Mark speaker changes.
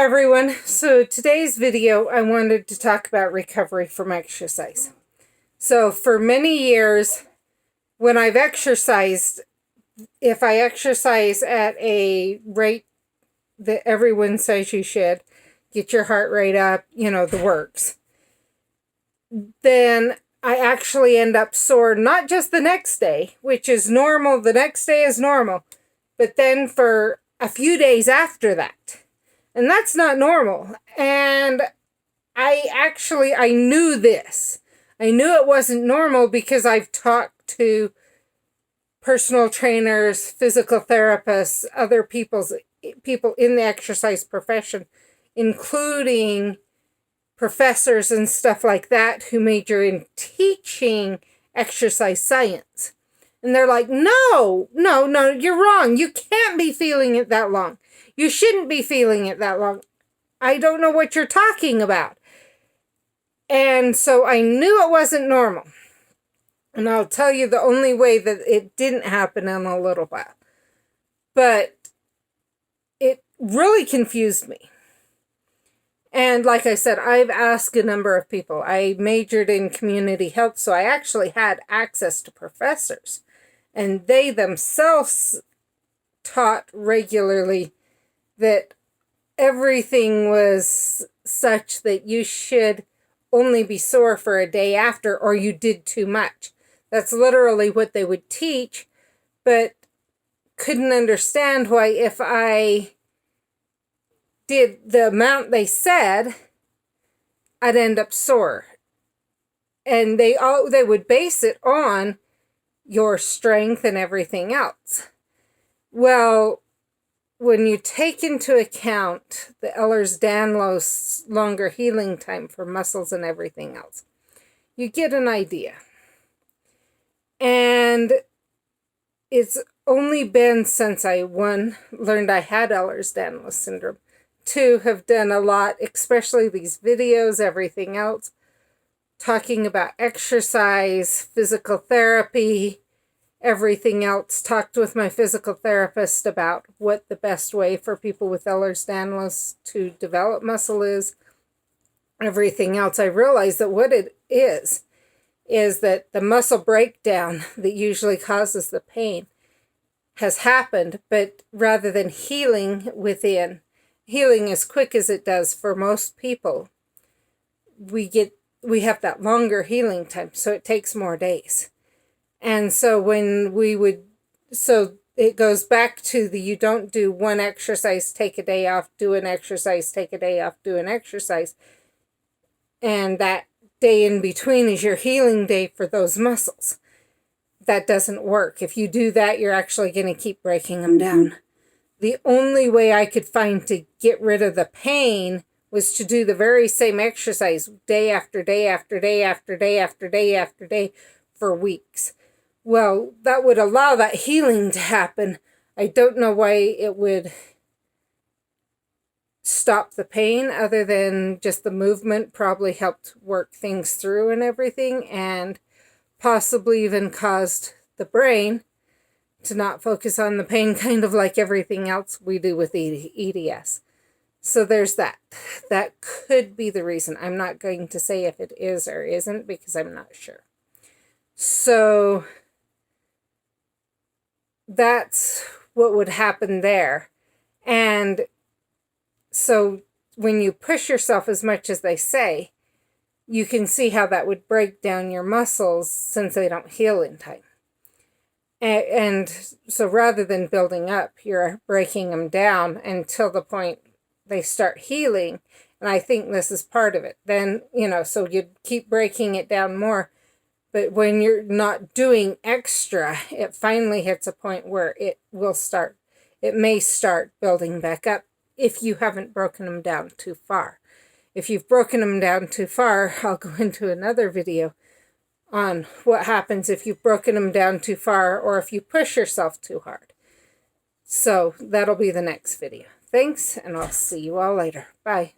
Speaker 1: everyone. So today's video, I wanted to talk about recovery from exercise. So for many years, when I've exercised, if I exercise at a rate that everyone says you should, get your heart rate up, the works, then I actually end up sore, not just the next day, which is normal, the next day is normal, but then for a few days after that. And that's not normal. And I knew this. I knew it wasn't normal because I've talked to personal trainers, physical therapists, other people in the exercise profession, including professors and stuff like that who major in teaching exercise science. And they're like, no, you're wrong. You can't be feeling it that long. You shouldn't be feeling it that long. I don't know what you're talking about. And so I knew it wasn't normal. And I'll tell you the only way that it didn't happen in a little while. But it really confused me. And like I said, I've asked a number of people. I majored in community health, so I actually had access to professors. And they themselves taught regularly that everything was such that you should only be sore for a day after, or you did too much. That's literally what they would teach, but couldn't understand why if I did the amount they said, I'd end up sore. And they would base it on your strength and everything else. Well, when you take into account the Ehlers-Danlos longer healing time for muscles and everything else, you get an idea. And it's only been since I, one, learned I had Ehlers-Danlos syndrome, two, have done a lot, especially these videos, everything else, talking about exercise, physical therapy, everything else, talked with my physical therapist about what the best way for people with Ehlers-Danlos to develop muscle is, everything else. I realized that what it is that the muscle breakdown that usually causes the pain has happened, but rather than healing as quick as it does for most people, we have that longer healing time, so it takes more days. And so so it goes back to you don't do one exercise, take a day off, do an exercise, take a day off, do an exercise. And that day in between is your healing day for those muscles. That doesn't work. If you do that, you're actually going to keep breaking them down. The only way I could find to get rid of the pain was to do the very same exercise day after day after day after day after day after day for weeks. Well, that would allow that healing to happen. I don't know why it would stop the pain other than just the movement probably helped work things through and everything, and possibly even caused the brain to not focus on the pain, kind of like everything else we do with EDS. So there's that. That could be the reason. I'm not going to say if it is or isn't because I'm not sure. So that's what would happen there. And so when you push yourself as much as they say, you can see how that would break down your muscles since they don't heal in time. And so rather than building up, you're breaking them down until the point they start healing. And I think this is part of it. Then, so you keep breaking it down more. But when you're not doing extra, it finally hits a point where it may start building back up if you haven't broken them down too far. If you've broken them down too far, I'll go into another video on what happens if you've broken them down too far or if you push yourself too hard. So that'll be the next video. Thanks, and I'll see you all later. Bye.